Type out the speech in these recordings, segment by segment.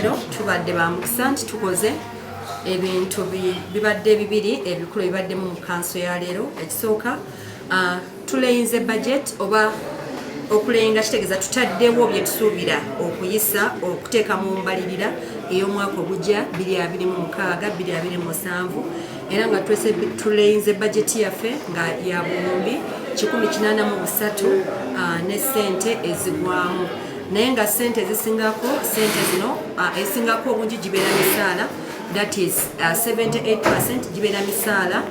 leero tubadde bamukisa nti tukoze ebintu bibadde bibiri ebikulu bibadde mu kanso ya leero. Ekisooka tuleyinze budget oba okulenga kitegeeza tutaddewo bye tusuubira okuyisa okuteeka mu mbalirira ey'omwaka ogujja 2026-2027 era nga tuleyinze budget yaffe nga ya buwumbi 183 ne sente ezigwamu, naye nga sente ezisingako sente zino esingako obungi gibeera misaala, that is 78% gibeera misaala.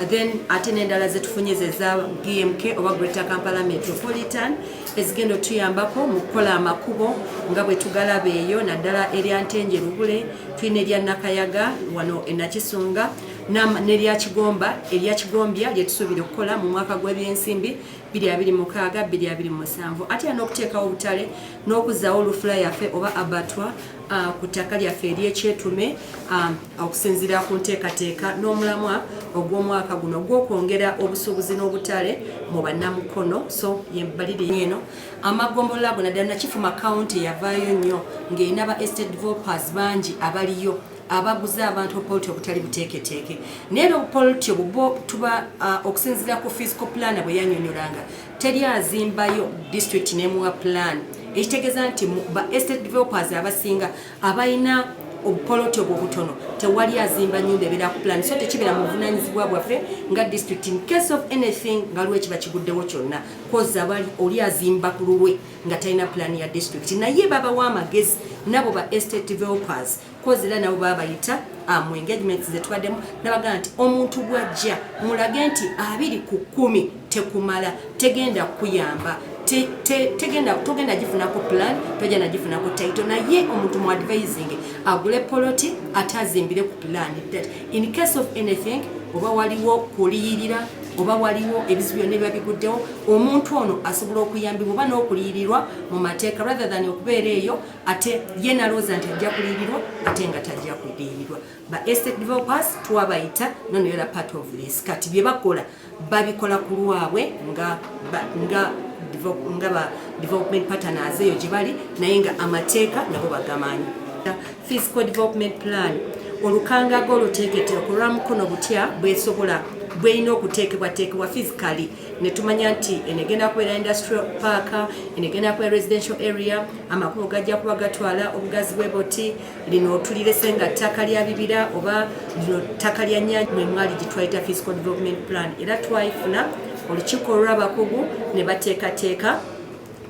Then ate n'endala zetufunye ze za GMK oba Greater Kampala Metropolitan ezigenda tuyambako mu kukola amakubo nga bwe tugalaba eyo naddala erya Ntenje Lubule, tulina erya Nakayaga wano e Nakisunga n'erya Kigomba, erya Kigombya lye tusuubira okukola mu mwaka gw'ebyensimbi 2026-2027. Ate n'okuteekawo obutale n'okuzaawo olufula yaffe oba abatwa ku ttaka lyaffe ery'ekyetume okusinziira ku nteekateeka n'omulamwa ogw'omwaka guno gw'okwongera obusuubuzi n'obutale mu bannamukono. So yembalire eno amagombolola ago naddala Nakifuma County yavaayo nnyo ng'erina ba estate developers bangi abaliyo abaguza abantu obupoloti obutali buteeketeeke. Naye obupoloti obwo tuba okusinziira ku fiscal plan bwe yannyonnyolanga teri azimbayo district n'emuwa plan, ekitegeeza nti ba estate developers abasinga abalina obupoloti obwo butono tewali azimba nnyumba ebeera ku plan, so tekibeera mu buvunaanyizibwa bwaffe nga district in case of anything nga lwe kiba kiguddewo kyonna koza bali oli azimba ku lulwe nga talina plan ya district. Naye babawa amagezi nabo ba estate developers kozi era nabo baba bayita mu engagements zetubaddemu nabagaa nti omuntu bwajja mulage nti 2 ku 10 tekumala tegenda kuyamba togenda gifunako plan tojana gifunako title, naye omuntu mu advising agule poloti atazimbire ku plan that in case of anything oba waliwo kuliyirira oba waliwo ebizibu byonna biba biguddewo omuntu ono asobola okuyambibwa oba n'okuliyirirwa mu mateeka rather than okubeera eyo ate ye nalooza nti ajja kuliyirirwa ate nga tajja kuliyirirwa. Ba estate developers twabayita nono yola part of this kati bye bakola babikola ku lwabwe nga ba development partners eyo gye bali naye nga amateeka nabo bagamanyi. Fiscal development plan olukanga g'oluteeketeeko lwamukono butya bwesobola bweyina okuteekebwateekebwa physically ne tumanya nti enegenda kubeera industrial park, enegenda kubeera residential area, amakubo gajja kuba gatwala obugazi bw'eboti, lino tulirese nga ttaka lya bibira oba lino ttaka lya nnyanja mwe mwali gye twayita fiscal development plan, era twayifuna olukiiko olw'abakugu ne bateekateeka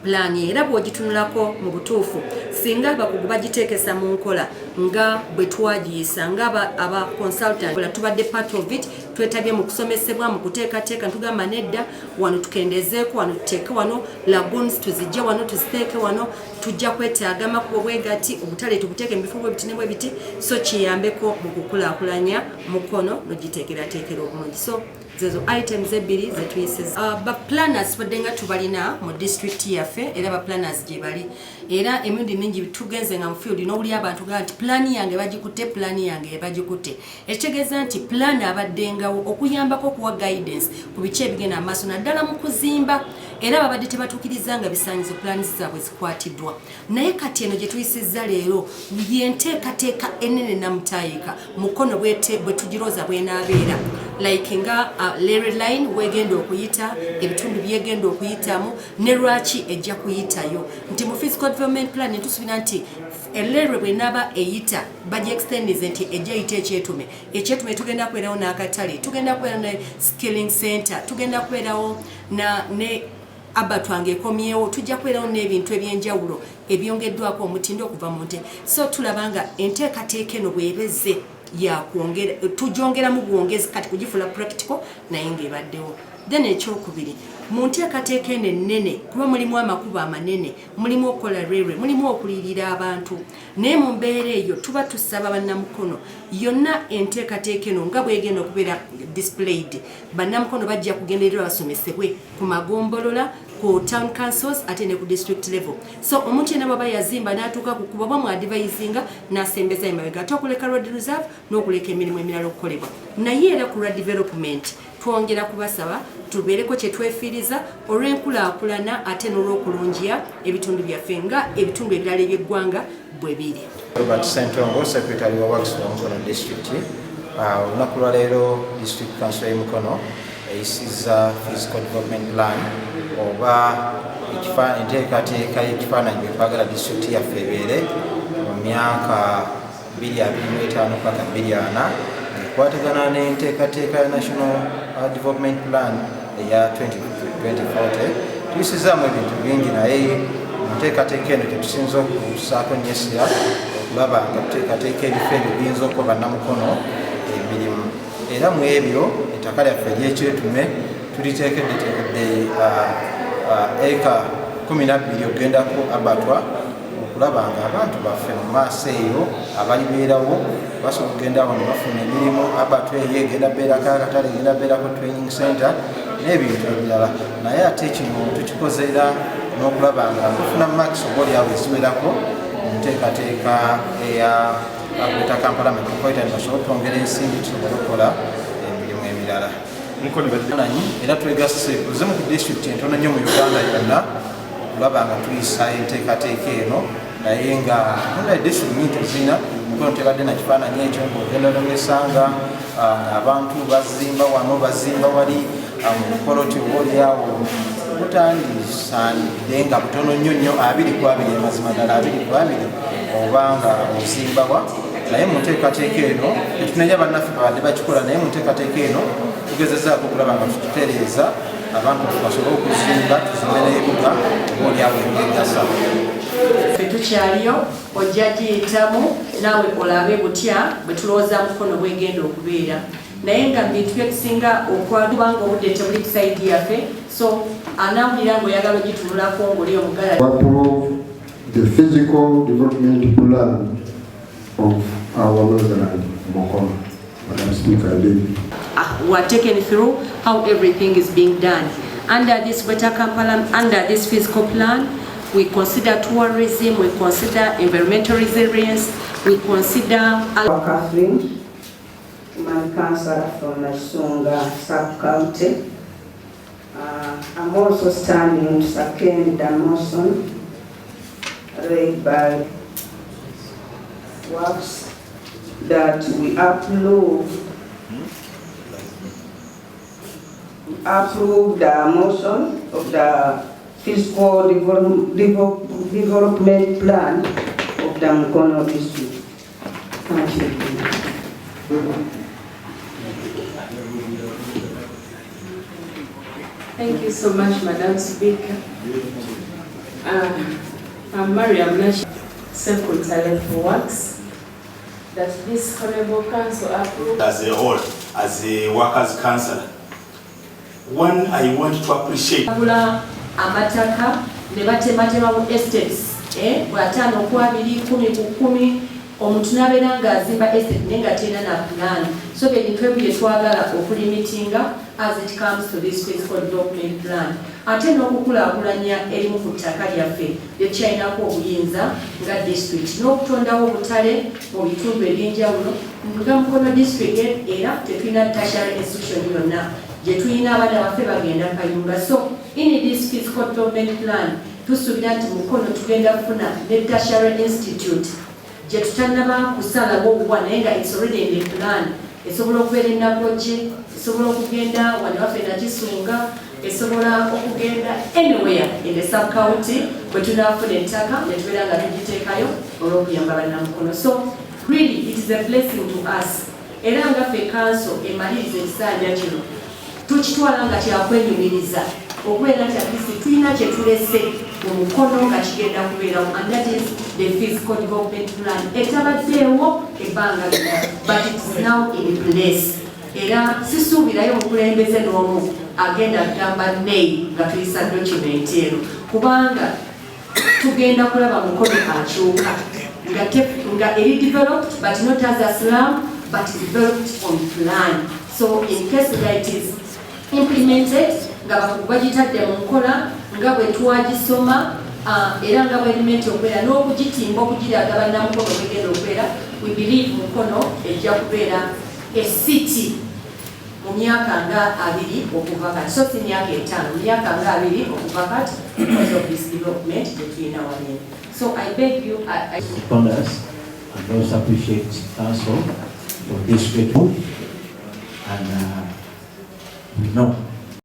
plan era bw'ogitunulako mu butuufu singa abakugu bagiteekesa mu nkola nga bwe twagiyisa nga aba consultant tubadde part of it, twetabye mu kusomesebwa mu kuteekateeka ntugamba nedda wano tukendezeeko wano tuteeke wano lagoons tuzijja wano tuziteeke wano tujja kwetaaga amakubo bwegati obutale tubuteeke mu bifo bwe biti ne bwe biti, so kiyambeko mu kukulaakulanya mukono n'ogiteekerateekera obulungi. So zezo items ebiri zetuyisiza ba planners badenga tubalina mu district yaffe era ba planners gye bali era emirundi mingi tugenze nga mu field n'obuli abantu ga nti plan yange bagikutte plan yange bagikutte, ekitegeeza nti plan abaddengawo okuyambako okuwa guidance ku biki ebigenda amaaso naddala mu kuzimba era babadde tebatuukiriza nga bisaanyizo plan zaabwe zikwatiddwa. Naye kati eno gye tuyisizza leero yenteekateeka enene namutaayika mukono bwe tugirooza bwenaabeera like nga lere line wegenda okuyita ebitundu byegenda okuyitamu ne lwaki ejja kuyitayo nti mu fiscal development plan tusubira nti elere bwenaba eyita baji extendize nti ejja yita ekyetume tugenda kubeerawo n'akatale, tugenda kubeerawo ne skilling center, tugenda kubeerawo ne abatwange ekomyewo, tujja kubeerawo n'ebintu ebyenjawulo ebyongeddwako omutindo okuva mu nte. So tulaba nga enteekateeka eno bwebeze ya kuongera tujongera mu bwongezi kati kugifula practical naye ng'ebaddewo. Then ekyokubiri mu nteekateeka ennene kuba mulimu amakubo amanene, mulimu okukola railway, mulimu okuliyirira abantu, naye mu mbeera eyo tuba tusaba bannamukono yonna enteekateeka eno nga bwegenda okubeera displayed bannamukono bajja kugendererwa basomesebwe ku magombolola ku town councils ate ne ku district level. So omuntu yenna baba yazimba n'atuuka ku kuba mu advisinga n'asembeza emabega ate okuleka road reserve n'okuleka emirimu emirala okukolebwa. Naye era ku development twongera kubasaba tubeereko kye twefiiriza olw'enkulaakulana ate n'olw'okulungiya ebitundu byaffe nga ebitundu ebirala eby'eggwanga bwe biri. Robert Sentongo, Secretary of Works for Mukono District. Olunaku lwa leero District Council y'e Mukono eyisizza Physical Development Plan oba enteekateeka y'ekifaananyi bye twagala disitulikiti yaffe ebeere mu myaka 2025 paka 2040 ekwatagana n'enteekateeka ya National Development Plan eya 2040. Tuyisizaamu ebintu bingi naye enteekateeka eno tetusinza okusaako nnyo essira okulaba nga tuteekateeka ebifo ebyo biyinza okuba Namukono emirimu. Era mu ebyo ettaka lyaffe ery'ekyetume tuliteekeddeteekedde eka 12 okgendako abatwa okulaba nga abantu baffe mu maaso eyo abalibeerawo basobola okugenda awo ne bafuna emirimu. Abatwa eyo egenda beerako akatale, egenda beerako training center n'ebintu ebirala. Naye ate kino tukikozera n'okulaba nga tufuna max obaolyawo eziwerako mu nteekateeka eya Greater Kampala Metropolitan basobole okwongera ensimbi tusobole okukola emirimu emirala. Era twegasse tuzimu ku disitulikiti entono nnyo mu Uganda yonna okulaba nga tuyisa enteekateeka eno, naye nga disitulikiti nnyingi tezirina Mukono tebadde na kifaananyi ekyo. Ng'ogenda n'ogesanga abantu bazimba wano bazimba wali mu bukoloti obaolyawo butandisaanidde nga butono nnyo nnyo 2-2 amazima ddala 2-2 oba nga ozimbawa. Naye mu nteekateeka eno tetunenya bannaffe babadde bakikola, naye mu nteekateeka eno tugezezaako okulaba nga tutereeza abantu basobole okuzimba, tuzimbe n'ebibuga obaolyawo ebyegasa. Ffe tukyaliyo ojja giyitamu naawe olabe butya bwe tulowooza Mukono bwegenda okubeera. Naye nga bintu byetusinga okwakubanga obudde tebuli ku sayidi yaffe, so anaawulira ng'oyagala ogitunulako ng'oli omugala. The physical development plan of our Northern Mukono. Madam Speaker, we are taken through how everything is being done. Under this Greater Kampala, under this physical plan, we consider tourism, we consider environmental resilience, we consider... Kathleen, my councillor from Nashunga sub-county. I'm also standing to second the motion read by Works that we approve the motion of the Physical Development Plan of the Mukono District. Thank you. Thank you so much, Madam Speaker. I'm Mariam Nash, Secretary for Works. That this Honorable Council approved. As a whole, as a workers' councillor, one I want to appreciate. Amataka ne batematema mu estates bw'ataano ku 2 10 ku 10 omuntu n'abeera ng'azimba estate naye nga terina na plan. So ebintu ebyo bye twagala okulimitinga as it comes to this physical development plan. Ate n'okukulaakulanya erimu ku ttaka lyaffe lye tukyayinako obuyinza nga district n'okutondawo obutale mu bitundu eby'enjawulo nga Mukono district era tetulina tertiary institution yonna gye tulina abaana baffe bagenda kayunga. So in this physical development plan tusuubira nti Mukono tugenda kufuna ne tertiary institute gye tutannaba kusalawo obuwa naye nga it's already in the plan. Esobola okubeera e Nagojje, esobola okugenda wano waffe Nakisunga, esobola okugenda anywhere in the sub-county bwe tunaafuna ettaka ne tubeera nga tugiteekayo olw'okuyamba bannamukono. So really it is a blessing to us. Era nga ffe council emaliriza ekisanja kino tukitwala nga kyakwenyumiriza okubeera nti atleast tulina kye tulese mu Mukono nga kigenda kubeerawo, and that is the physical development plan. Etabaddeewo ebbanga lyonna but it is now in place. Era sisuubirayo omukulembeze n'omu agenda kugamba nei nga tuyisa document eno, kubanga tugenda kulaba Mukono akyuka nga eri developed but not as a slum but developed on plan. So in case that it is implemented nga bagitadde mu nkola nga bwe twagisoma era nga bw'erimenti okubeera n'okugitimba okugiraga bannamukono begenda okubeera, we believe Mukono ejja kubeera a city mu myaka nga 2 okuva kati, so si myaka 5, myaka nga 2 okuva kati because of this development that we now are in. So I beg you, and also appreciate Council for this great move. And we know